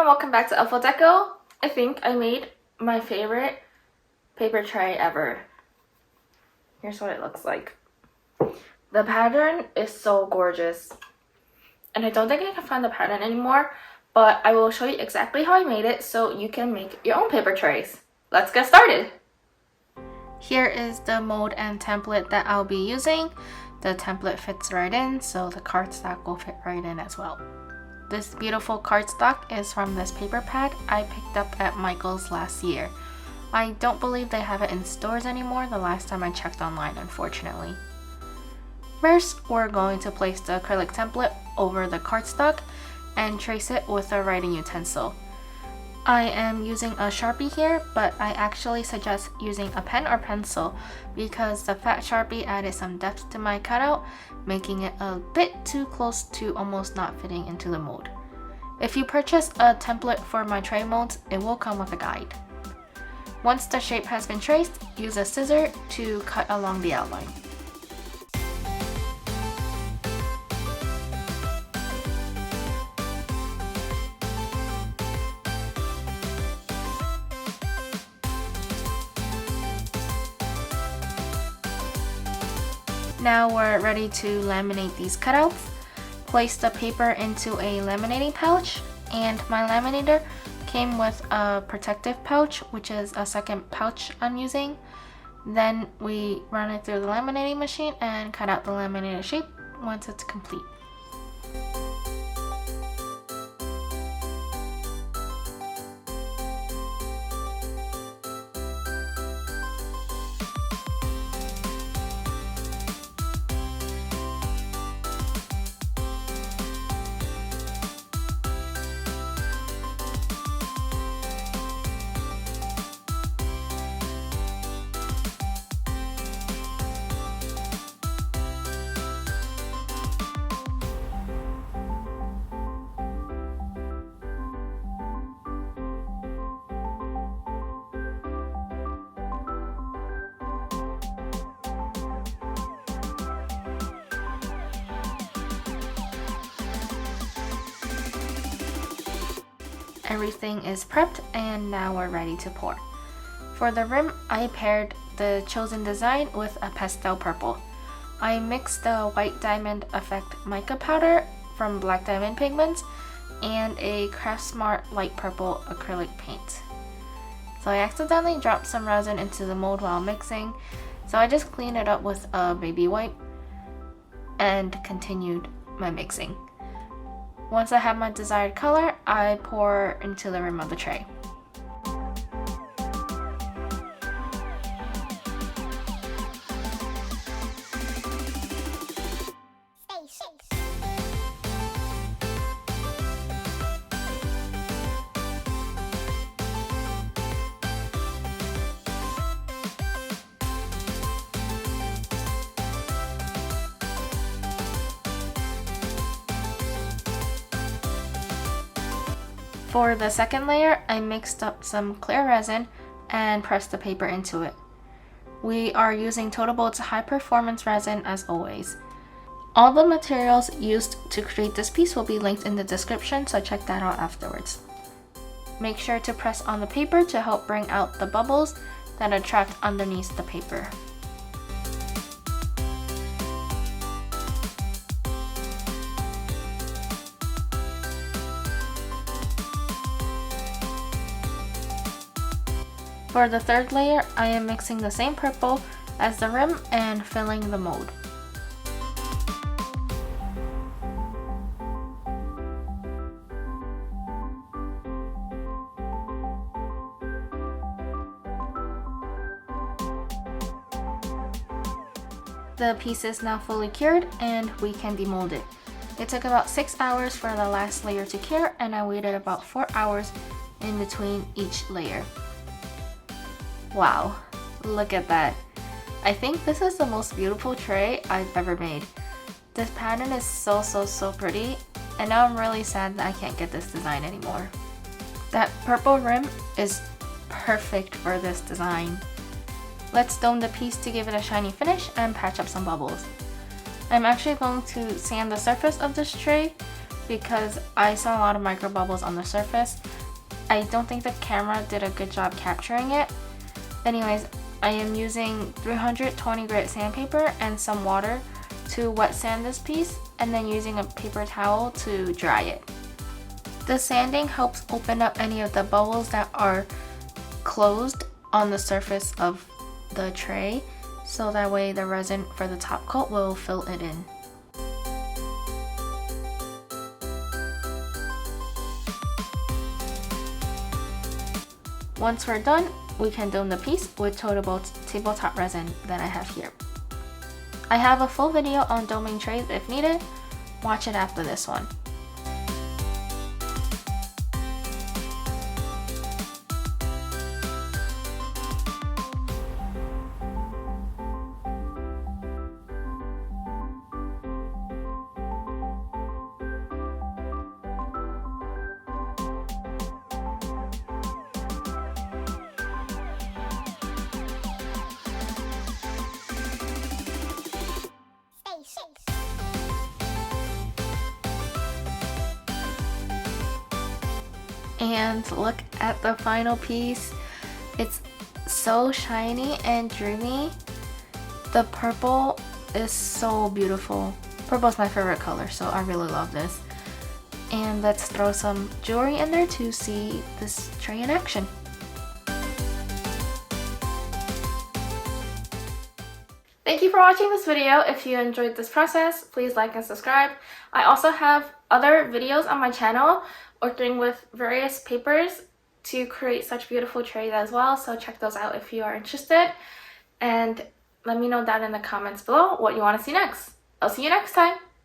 welcome back to Elfo Deco. I think I made my favorite paper tray ever. Here's what it looks like. The pattern is so gorgeous. And I don't think I can find the pattern anymore, but I will show you exactly how I made it so you can make your own paper trays. Let's get started. Here is the mold and template that I'll be using. The template fits right in, so the cardstock will fit right in as well. This beautiful cardstock is from this paper pad I picked up at Michael's last year. I don't believe they have it in stores anymore the last time I checked online, unfortunately. First, we're going to place the acrylic template over the cardstock and trace it with a writing utensil. I am using a Sharpie here, but I actually suggest using a pen or pencil because the fat Sharpie added some depth to my cutout, making it a bit too close to almost not fitting into the mold. If you purchase a template for my tray molds, it will come with a guide. Once the shape has been traced, use a scissor to cut along the outline. Now we're ready to laminate these cutouts. Place the paper into a laminating pouch, and my laminator came with a protective pouch, which is a second pouch I'm using. Then we run it through the laminating machine and cut out the laminated shape once it's complete. Everything is prepped and now we're ready to pour. For the rim, I paired the chosen design with a pastel purple. I mixed the white diamond effect mica powder from Black Diamond Pigments and a Craftsmart light purple acrylic paint. So I accidentally dropped some resin into the mold while mixing, so I just cleaned it up with a baby wipe and continued my mixing. Once I have my desired color, I pour into the rim of the tray. For the second layer, I mixed up some clear resin and pressed the paper into it. We are using Total-Boat's high performance resin as always. All the materials used to create this piece will be linked in the description, so check that out afterwards. Make sure to press on the paper to help bring out the bubbles that attract underneath the paper. For the third layer, I am mixing the same purple as the rim and filling the mold. The piece is now fully cured and we can demold it. It took about 6 hours for the last layer to cure, and I waited about 4 hours in between each layer. Wow, look at that. I think this is the most beautiful tray I've ever made. This pattern is so pretty, and now I'm really sad that I can't get this design anymore. That purple rim is perfect for this design. Let's dome the piece to give it a shiny finish and patch up some bubbles. I'm actually going to sand the surface of this tray because I saw a lot of micro bubbles on the surface. I don't think the camera did a good job capturing it. Anyways, I am using 320 grit sandpaper and some water to wet sand this piece, and then using a paper towel to dry it. The sanding helps open up any of the bubbles that are closed on the surface of the tray, so that way the resin for the top coat will fill it in. Once we're done, we can dome the piece with tabletop resin that I have here. I have a full video on doming trays if needed. Watch it after this one. And look at the final piece. It's so shiny and dreamy. The purple is so beautiful. Purple is my favorite color, so I really love this. And let's throw some jewelry in there to see this tray in action. Thank you for watching this video. If you enjoyed this process, please like and subscribe. I also have other videos on my channel working with various papers to create such beautiful trays as well, so check those out if you are interested. And let me know down in the comments below what you want to see next. I'll see you next time.